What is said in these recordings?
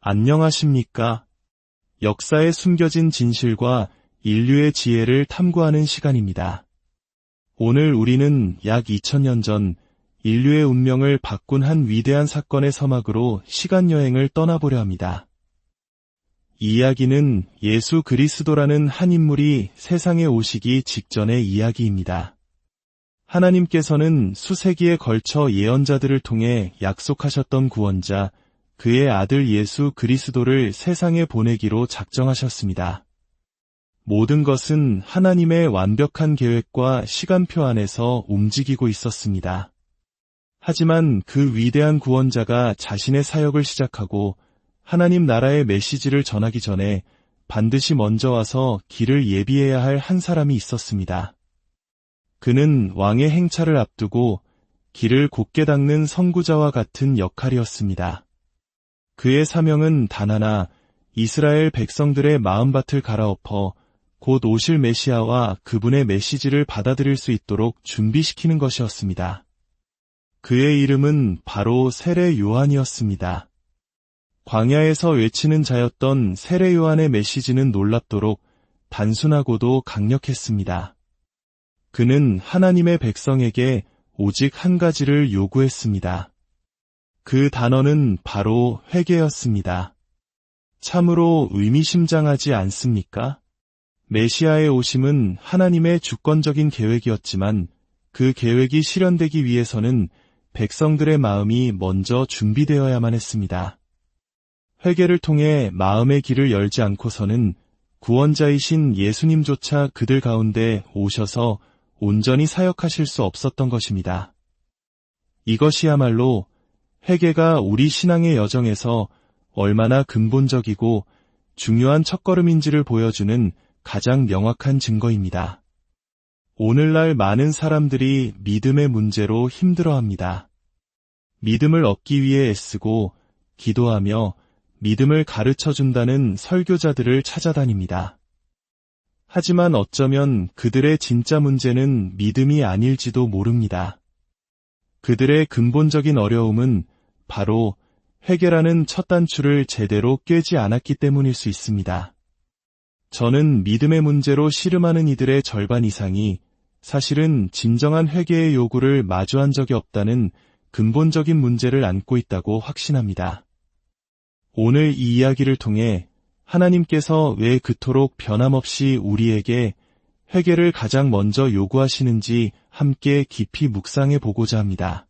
안녕하십니까? 역사에 숨겨진 진실과 인류의 지혜를 탐구하는 시간입니다. 오늘 우리는 약 2000년 전 인류의 운명을 바꾼 한 위대한 사건의 서막으로 시간여행을 떠나보려 합니다. 이 이야기는 예수 그리스도라는 한 인물이 세상에 오시기 직전의 이야기입니다. 하나님께서는 수세기에 걸쳐 예언자들을 통해 약속하셨던 구원자, 그의 아들 예수 그리스도를 세상에 보내기로 작정하셨습니다. 모든 것은 하나님의 완벽한 계획과 시간표 안에서 움직이고 있었습니다. 하지만 그 위대한 구원자가 자신의 사역을 시작하고 하나님 나라의 메시지를 전하기 전에 반드시 먼저 와서 길을 예비해야 할 한 사람이 있었습니다. 그는 왕의 행차를 앞두고 길을 곧게 닦는 선구자와 같은 역할이었습니다. 그의 사명은 단 하나, 이스라엘 백성들의 마음밭을 갈아엎어 곧 오실 메시아와 그분의 메시지를 받아들일 수 있도록 준비시키는 것이었습니다. 그의 이름은 바로 세례 요한이었습니다. 광야에서 외치는 자였던 세례 요한의 메시지는 놀랍도록 단순하고도 강력했습니다. 그는 하나님의 백성에게 오직 한 가지를 요구했습니다. 그 단어는 바로 회개였습니다. 참으로 의미심장하지 않습니까? 메시아의 오심은 하나님의 주권적인 계획이었지만 그 계획이 실현되기 위해서는 백성들의 마음이 먼저 준비되어야만 했습니다. 회개를 통해 마음의 길을 열지 않고서는 구원자이신 예수님조차 그들 가운데 오셔서 온전히 사역하실 수 없었던 것입니다. 이것이야말로 회개가 우리 신앙의 여정에서 얼마나 근본적이고 중요한 첫걸음인지를 보여주는 가장 명확한 증거입니다. 오늘날 많은 사람들이 믿음의 문제로 힘들어합니다. 믿음을 얻기 위해 애쓰고 기도하며 믿음을 가르쳐준다는 설교자들을 찾아다닙니다. 하지만 어쩌면 그들의 진짜 문제는 믿음이 아닐지도 모릅니다. 그들의 근본적인 어려움은 바로 회개라는 첫 단추를 제대로 꿰지 않았기 때문일 수 있습니다. 저는 믿음의 문제로 씨름하는 이들의 절반 이상이 사실은 진정한 회개의 요구를 마주한 적이 없다는 근본적인 문제를 안고 있다고 확신합니다. 오늘 이 이야기를 통해 하나님께서 왜 그토록 변함없이 우리에게 회개를 가장 먼저 요구하시는지 함께 깊이 묵상해 보고자 합니다.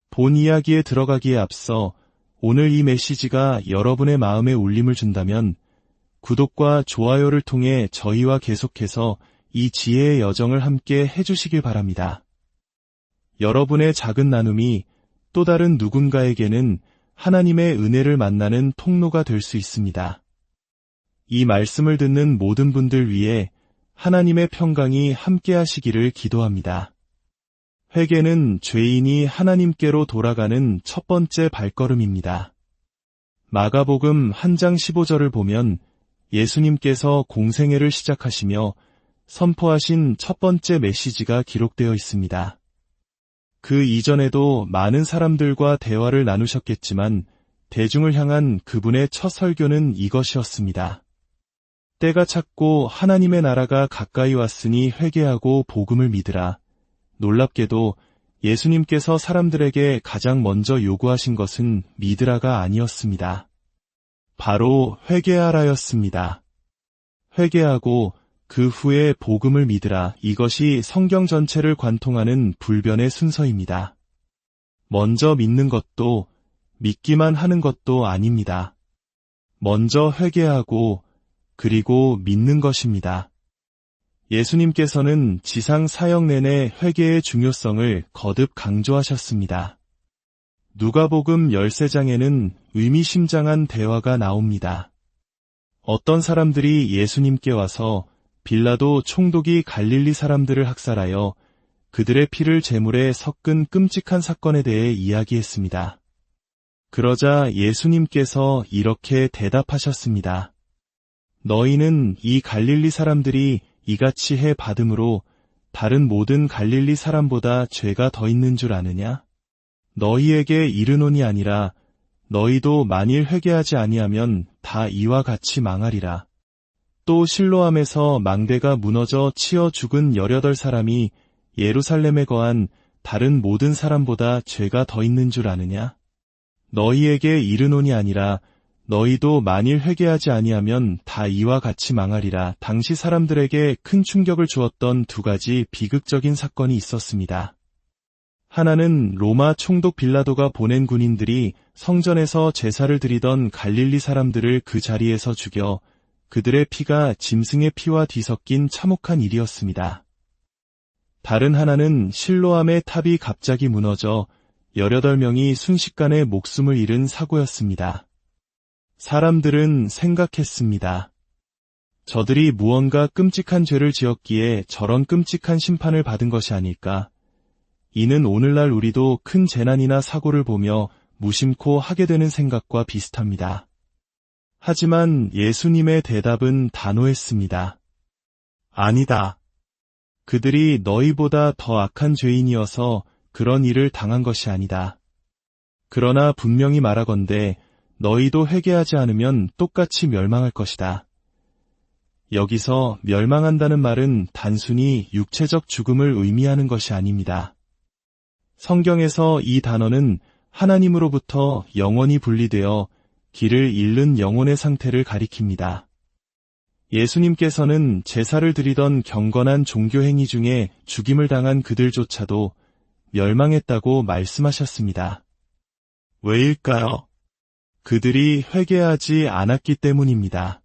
본 이야기에 들어가기에 앞서 오늘 이 메시지가 여러분의 마음에 울림을 준다면 구독과 좋아요를 통해 저희와 계속해서 이 지혜의 여정을 함께 해주시길 바랍니다. 여러분의 작은 나눔이 또 다른 누군가에게는 하나님의 은혜를 만나는 통로가 될 수 있습니다. 이 말씀을 듣는 모든 분들 위해 하나님의 평강이 함께 하시기를 기도합니다. 회개는 죄인이 하나님께로 돌아가는 첫 번째 발걸음입니다. 마가복음 1장 15절을 보면 예수님께서 공생애를 시작하시며 선포하신 첫 번째 메시지가 기록되어 있습니다. 그 이전에도 많은 사람들과 대화를 나누셨겠지만 대중을 향한 그분의 첫 설교는 이것이었습니다. 때가 찼고 하나님의 나라가 가까이 왔으니 회개하고 복음을 믿으라. 놀랍게도 예수님께서 사람들에게 가장 먼저 요구하신 것은 믿으라가 아니었습니다. 바로 회개하라였습니다. 회개하고 그 후에 복음을 믿으라. 이것이 성경 전체를 관통하는 불변의 순서입니다. 먼저 믿는 것도 믿기만 하는 것도 아닙니다. 먼저 회개하고 그리고 믿는 것입니다. 예수님께서는 지상 사역 내내 회개의 중요성을 거듭 강조하셨습니다. 누가복음 13장에는 의미심장한 대화가 나옵니다. 어떤 사람들이 예수님께 와서 빌라도 총독이 갈릴리 사람들을 학살하여 그들의 피를 제물에 섞은 끔찍한 사건에 대해 이야기했습니다. 그러자 예수님께서 이렇게 대답하셨습니다. 너희는 이 갈릴리 사람들이 이같이 해 받음으로 다른 모든 갈릴리 사람보다 죄가 더 있는 줄 아느냐? 너희에게 이르노니 아니라 너희도 만일 회개하지 아니하면 다 이와 같이 망하리라. 또 실로암에서 망대가 무너져 치어 죽은 18사람이 예루살렘에 거한 다른 모든 사람보다 죄가 더 있는 줄 아느냐? 너희에게 이르노니 아니라 너희도 만일 회개하지 아니하면 다 이와 같이 망하리라. 당시 사람들에게 큰 충격을 주었던 두 가지 비극적인 사건이 있었습니다. 하나는 로마 총독 빌라도가 보낸 군인들이 성전에서 제사를 드리던 갈릴리 사람들을 그 자리에서 죽여 그들의 피가 짐승의 피와 뒤섞인 참혹한 일이었습니다. 다른 하나는 실로암의 탑이 갑자기 무너져 18명이 순식간에 목숨을 잃은 사고였습니다. 사람들은 생각했습니다. 저들이 무언가 끔찍한 죄를 지었기에 저런 끔찍한 심판을 받은 것이 아닐까. 이는 오늘날 우리도 큰 재난이나 사고를 보며 무심코 하게 되는 생각과 비슷합니다. 하지만 예수님의 대답은 단호했습니다. 아니다. 그들이 너희보다 더 악한 죄인이어서 그런 일을 당한 것이 아니다. 그러나 분명히 말하건대 너희도 회개하지 않으면 똑같이 멸망할 것이다. 여기서 멸망한다는 말은 단순히 육체적 죽음을 의미하는 것이 아닙니다. 성경에서 이 단어는 하나님으로부터 영원히 분리되어 길을 잃는 영혼의 상태를 가리킵니다. 예수님께서는 제사를 드리던 경건한 종교 행위 중에 죽임을 당한 그들조차도 멸망했다고 말씀하셨습니다. 왜일까요? 그들이 회개하지 않았기 때문입니다.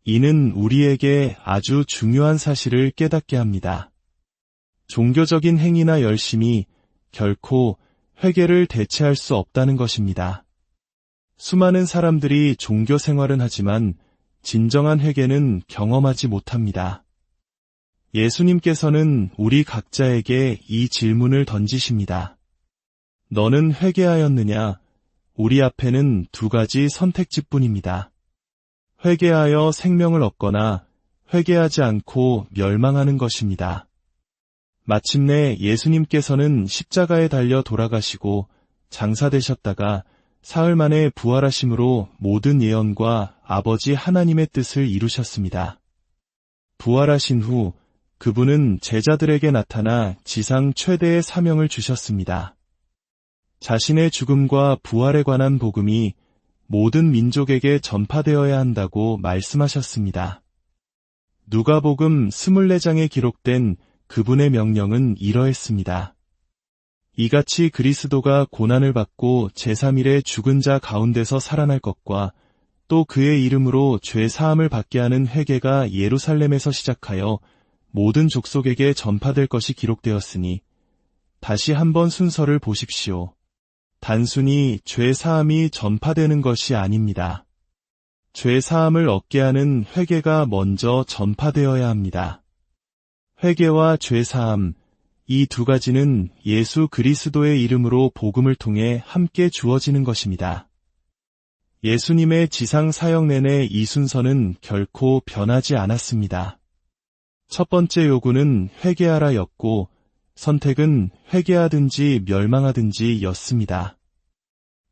이는 우리에게 아주 중요한 사실을 깨닫게 합니다. 종교적인 행위나 열심이 결코 회개를 대체할 수 없다는 것입니다. 수많은 사람들이 종교 생활은 하지만 진정한 회개는 경험하지 못합니다. 예수님께서는 우리 각자에게 이 질문을 던지십니다. 너는 회개하였느냐? 우리 앞에는 두 가지 선택지뿐입니다. 회개하여 생명을 얻거나 회개하지 않고 멸망하는 것입니다. 마침내 예수님께서는 십자가에 달려 돌아가시고 장사되셨다가 사흘 만에 부활하심으로 모든 예언과 아버지 하나님의 뜻을 이루셨습니다. 부활하신 후 그분은 제자들에게 나타나 지상 최대의 사명을 주셨습니다. 자신의 죽음과 부활에 관한 복음이 모든 민족에게 전파되어야 한다고 말씀하셨습니다. 누가복음 24장에 기록된 그분의 명령은 이러했습니다. 이같이 그리스도가 고난을 받고 제3일에 죽은 자 가운데서 살아날 것과 또 그의 이름으로 죄 사함을 받게 하는 회개가 예루살렘에서 시작하여 모든 족속에게 전파될 것이 기록되었으니 다시 한번 순서를 보십시오. 단순히 죄 사함이 전파되는 것이 아닙니다. 죄 사함을 얻게 하는 회개가 먼저 전파되어야 합니다. 회개와 죄 사함, 이 두 가지는 예수 그리스도의 이름으로 복음을 통해 함께 주어지는 것입니다. 예수님의 지상 사역 내내 이 순서는 결코 변하지 않았습니다. 첫 번째 요구는 회개하라였고 선택은 회개하든지 멸망하든지 였습니다.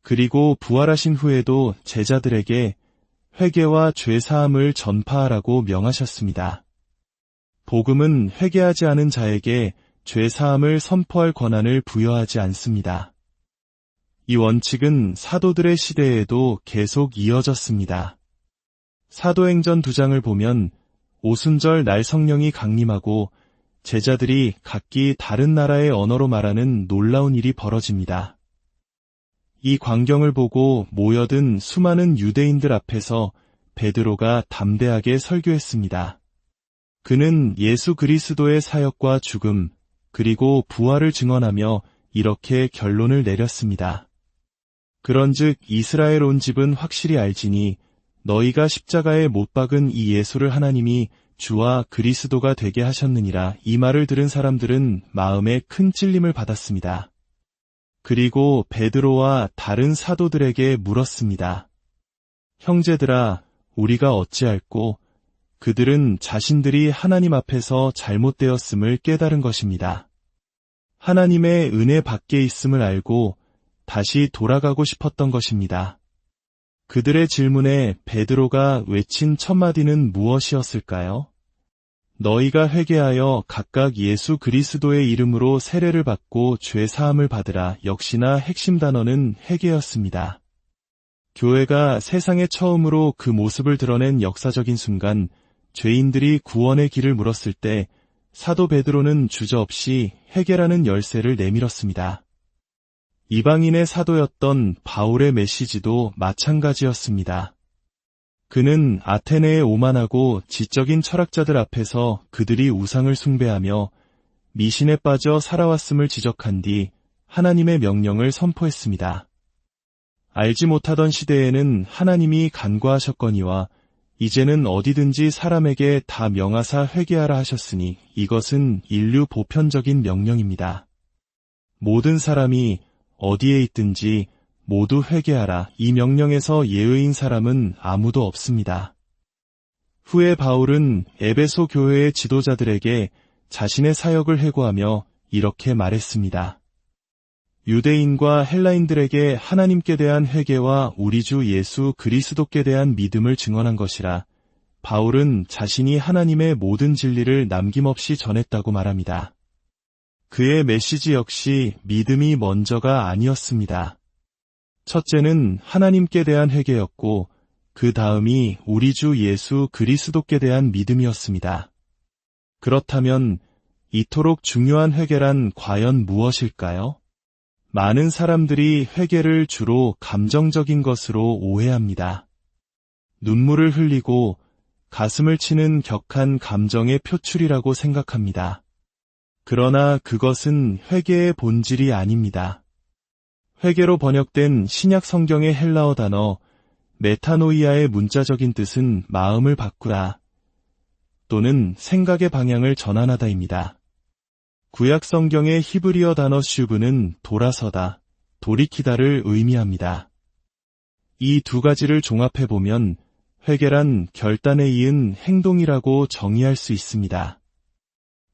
그리고 부활하신 후에도 제자들에게 회개와 죄 사함을 전파하라고 명하셨습니다. 복음은 회개하지 않은 자에게 죄 사함을 선포할 권한을 부여하지 않습니다. 이 원칙은 사도들의 시대에도 계속 이어졌습니다. 사도행전 2장을 보면 오순절 날 성령이 강림하고 제자들이 각기 다른 나라의 언어로 말하는 놀라운 일이 벌어집니다. 이 광경을 보고 모여든 수많은 유대인들 앞에서 베드로가 담대하게 설교했습니다. 그는 예수 그리스도의 사역과 죽음, 그리고 부활을 증언하며 이렇게 결론을 내렸습니다. 그런즉 이스라엘 온 집은 확실히 알지니 너희가 십자가에 못 박은 이 예수를 하나님이 주와 그리스도가 되게 하셨느니라. 이 말을 들은 사람들은 마음에 큰 찔림을 받았습니다. 그리고 베드로와 다른 사도들에게 물었습니다. 형제들아, 우리가 어찌할꼬? 그들은 자신들이 하나님 앞에서 잘못되었음을 깨달은 것입니다. 하나님의 은혜 밖에 있음을 알고 다시 돌아가고 싶었던 것입니다. 그들의 질문에 베드로가 외친 첫 마디는 무엇이었을까요? 너희가 회개하여 각각 예수 그리스도의 이름으로 세례를 받고 죄 사함을 받으라. 역시나 핵심 단어는 회개였습니다. 교회가 세상에 처음으로 그 모습을 드러낸 역사적인 순간, 죄인들이 구원의 길을 물었을 때 사도 베드로는 주저없이 회개라는 열쇠를 내밀었습니다. 이방인의 사도였던 바울의 메시지도 마찬가지였습니다. 그는 아테네에 오만하고 지적인 철학자들 앞에서 그들이 우상을 숭배하며 미신에 빠져 살아왔음을 지적한 뒤 하나님의 명령을 선포했습니다. 알지 못하던 시대에는 하나님이 간과하셨거니와 이제는 어디든지 사람에게 다 명하사 회개하라 하셨으니 이것은 인류 보편적인 명령입니다. 모든 사람이 어디에 있든지 모두 회개하라. 이 명령에서 예외인 사람은 아무도 없습니다. 후에 바울은 에베소 교회의 지도자들에게 자신의 사역을 회고하며 이렇게 말했습니다. 유대인과 헬라인들에게 하나님께 대한 회개와 우리 주 예수 그리스도께 대한 믿음을 증언한 것이라. 바울은 자신이 하나님의 모든 진리를 남김없이 전했다고 말합니다. 그의 메시지 역시 믿음이 먼저가 아니었습니다. 첫째는 하나님께 대한 회개였고 그 다음이 우리 주 예수 그리스도께 대한 믿음이었습니다. 그렇다면 이토록 중요한 회개란 과연 무엇일까요? 많은 사람들이 회개를 주로 감정적인 것으로 오해합니다. 눈물을 흘리고 가슴을 치는 격한 감정의 표출이라고 생각합니다. 그러나 그것은 회개의 본질이 아닙니다. 회개로 번역된 신약 성경의 헬라어 단어 메타노이아의 문자적인 뜻은 마음을 바꾸다 또는 생각의 방향을 전환하다입니다. 구약 성경의 히브리어 단어 슈브는 돌아서다, 돌이키다를 의미합니다. 이 두 가지를 종합해보면 회개란 결단에 이은 행동이라고 정의할 수 있습니다.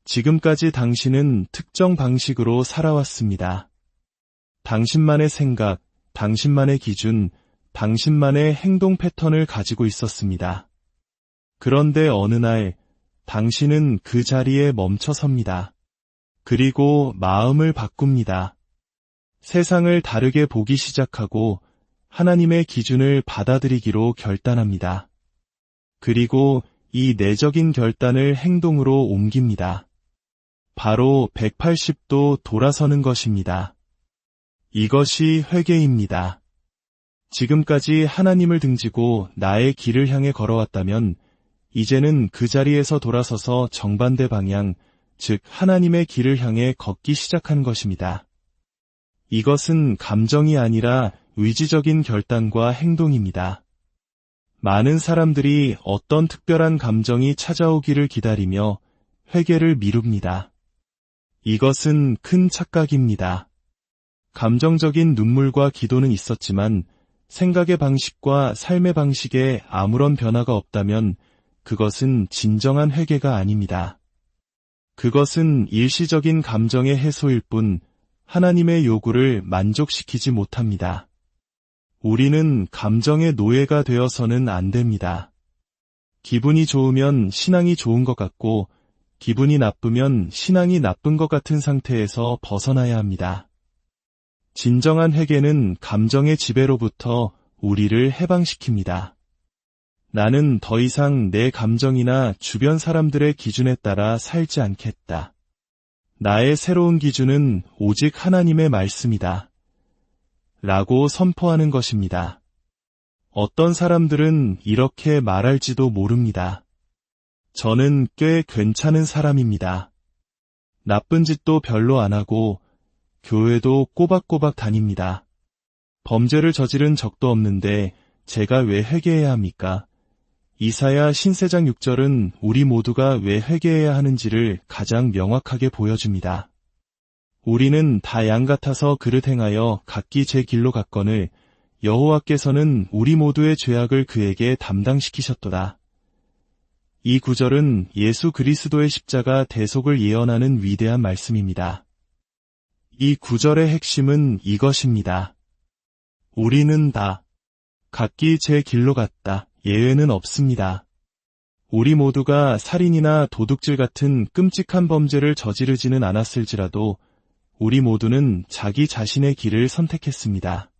지금까지 당신은 특정 방식으로 살아왔습니다. 당신만의 생각, 당신만의 기준, 당신만의 행동 패턴을 가지고 있었습니다. 그런데 어느 날 당신은 그 자리에 멈춰섭니다. 그리고 마음을 바꿉니다. 세상을 다르게 보기 시작하고 하나님의 기준을 받아들이기로 결단합니다. 그리고 이 내적인 결단을 행동으로 옮깁니다. 바로 180도 돌아서는 것입니다. 이것이 회개입니다. 지금까지 하나님을 등지고 나의 길을 향해 걸어왔다면 이제는 그 자리에서 돌아서서 정반대 방향, 즉 하나님의 길을 향해 걷기 시작한 것입니다. 이것은 감정이 아니라 의지적인 결단과 행동입니다. 많은 사람들이 어떤 특별한 감정이 찾아오기를 기다리며 회개를 미룹니다. 이것은 큰 착각입니다. 감정적인 눈물과 기도는 있었지만 생각의 방식과 삶의 방식에 아무런 변화가 없다면 그것은 진정한 회개가 아닙니다. 그것은 일시적인 감정의 해소일 뿐 하나님의 요구를 만족시키지 못합니다. 우리는 감정의 노예가 되어서는 안 됩니다. 기분이 좋으면 신앙이 좋은 것 같고 기분이 나쁘면 신앙이 나쁜 것 같은 상태에서 벗어나야 합니다. 진정한 회개는 감정의 지배로부터 우리를 해방시킵니다. 나는 더 이상 내 감정이나 주변 사람들의 기준에 따라 살지 않겠다. 나의 새로운 기준은 오직 하나님의 말씀이다. 라고 선포하는 것입니다. 어떤 사람들은 이렇게 말할지도 모릅니다. 저는 꽤 괜찮은 사람입니다. 나쁜 짓도 별로 안 하고 교회도 꼬박꼬박 다닙니다. 범죄를 저지른 적도 없는데 제가 왜 회개해야 합니까? 이사야 신세장 6절은 우리 모두가 왜 회개해야 하는지를 가장 명확하게 보여줍니다. 우리는 다 양 같아서 그릇 행하여 각기 제 길로 갔거늘 여호와께서는 우리 모두의 죄악을 그에게 담당시키셨도다. 이 구절은 예수 그리스도의 십자가 대속을 예언하는 위대한 말씀입니다. 이 구절의 핵심은 이것입니다. 우리는 다 각기 제 길로 갔다. 예외는 없습니다. 우리 모두가 살인이나 도둑질 같은 끔찍한 범죄를 저지르지는 않았을지라도 우리 모두는 자기 자신의 길을 선택했습니다.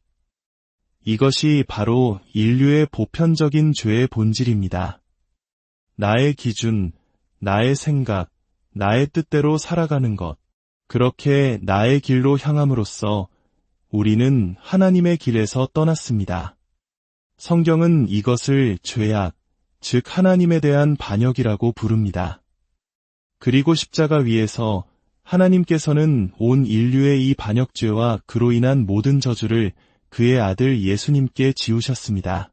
이것이 바로 인류의 보편적인 죄의 본질입니다. 나의 기준, 나의 생각, 나의 뜻대로 살아가는 것, 그렇게 나의 길로 향함으로써 우리는 하나님의 길에서 떠났습니다. 성경은 이것을 죄악, 즉 하나님에 대한 반역이라고 부릅니다. 그리고 십자가 위에서 하나님께서는 온 인류의 이 반역죄와 그로 인한 모든 저주를 그의 아들 예수님께 지우셨습니다.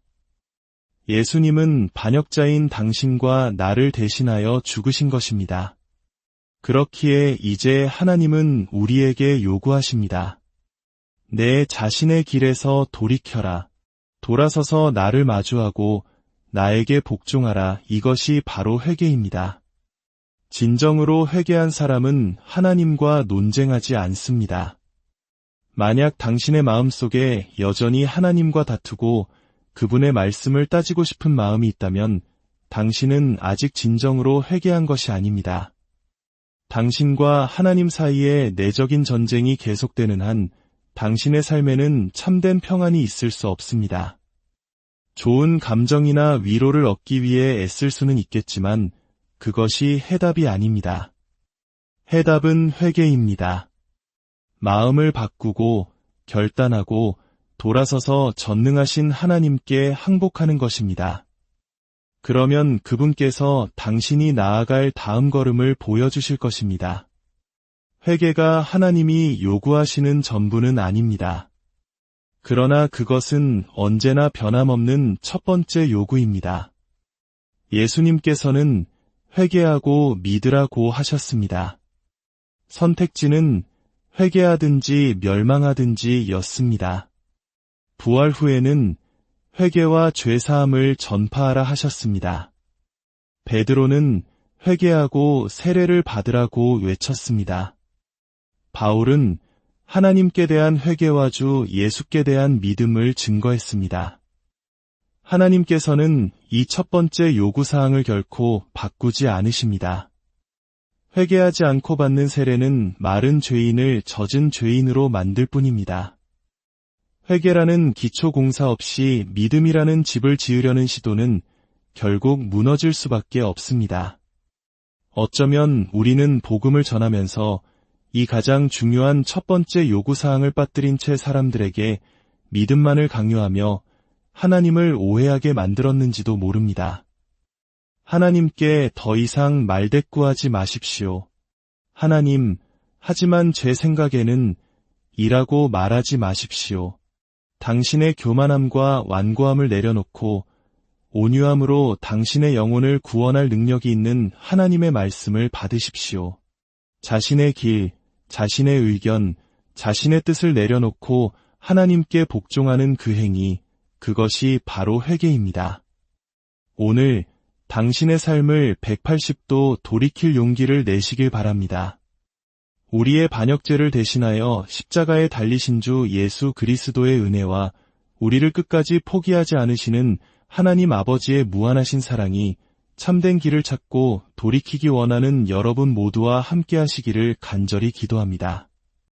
예수님은 반역자인 당신과 나를 대신하여 죽으신 것입니다. 그렇기에 이제 하나님은 우리에게 요구하십니다. 내 자신의 길에서 돌이켜라. 돌아서서 나를 마주하고 나에게 복종하라. 이것이 바로 회개입니다. 진정으로 회개한 사람은 하나님과 논쟁하지 않습니다. 만약 당신의 마음속에 여전히 하나님과 다투고 그분의 말씀을 따지고 싶은 마음이 있다면 당신은 아직 진정으로 회개한 것이 아닙니다. 당신과 하나님 사이에 내적인 전쟁이 계속되는 한 당신의 삶에는 참된 평안이 있을 수 없습니다. 좋은 감정이나 위로를 얻기 위해 애쓸 수는 있겠지만 그것이 해답이 아닙니다. 해답은 회개입니다. 마음을 바꾸고 결단하고 돌아서서 전능하신 하나님께 항복하는 것입니다. 그러면 그분께서 당신이 나아갈 다음 걸음을 보여주실 것입니다. 회개가 하나님이 요구하시는 전부는 아닙니다. 그러나 그것은 언제나 변함없는 첫 번째 요구입니다. 예수님께서는 회개하고 믿으라고 하셨습니다. 선택지는 회개하든지 멸망하든지 였습니다. 부활 후에는 회개와 죄사함을 전파하라 하셨습니다. 베드로는 회개하고 세례를 받으라고 외쳤습니다. 바울은 하나님께 대한 회개와 주 예수께 대한 믿음을 증거했습니다. 하나님께서는 이 첫 번째 요구사항을 결코 바꾸지 않으십니다. 회개하지 않고 받는 세례는 마른 죄인을 젖은 죄인으로 만들 뿐입니다. 회개라는 기초 공사 없이 믿음이라는 집을 지으려는 시도는 결국 무너질 수밖에 없습니다. 어쩌면 우리는 복음을 전하면서 이 가장 중요한 첫 번째 요구사항을 빠뜨린 채 사람들에게 믿음만을 강요하며 하나님을 오해하게 만들었는지도 모릅니다. 하나님께 더 이상 말대꾸하지 마십시오. 하나님, 하지만 제 생각에는 이라고 말하지 마십시오. 당신의 교만함과 완고함을 내려놓고 온유함으로 당신의 영혼을 구원할 능력이 있는 하나님의 말씀을 받으십시오. 자신의 길, 자신의 의견, 자신의 뜻을 내려놓고 하나님께 복종하는 그 행위, 그것이 바로 회개입니다. 오늘 당신의 삶을 180도 돌이킬 용기를 내시길 바랍니다. 우리의 반역죄를 대신하여 십자가에 달리신 주 예수 그리스도의 은혜와 우리를 끝까지 포기하지 않으시는 하나님 아버지의 무한하신 사랑이 참된 길을 찾고 돌이키기 원하는 여러분 모두와 함께 하시기를 간절히 기도합니다.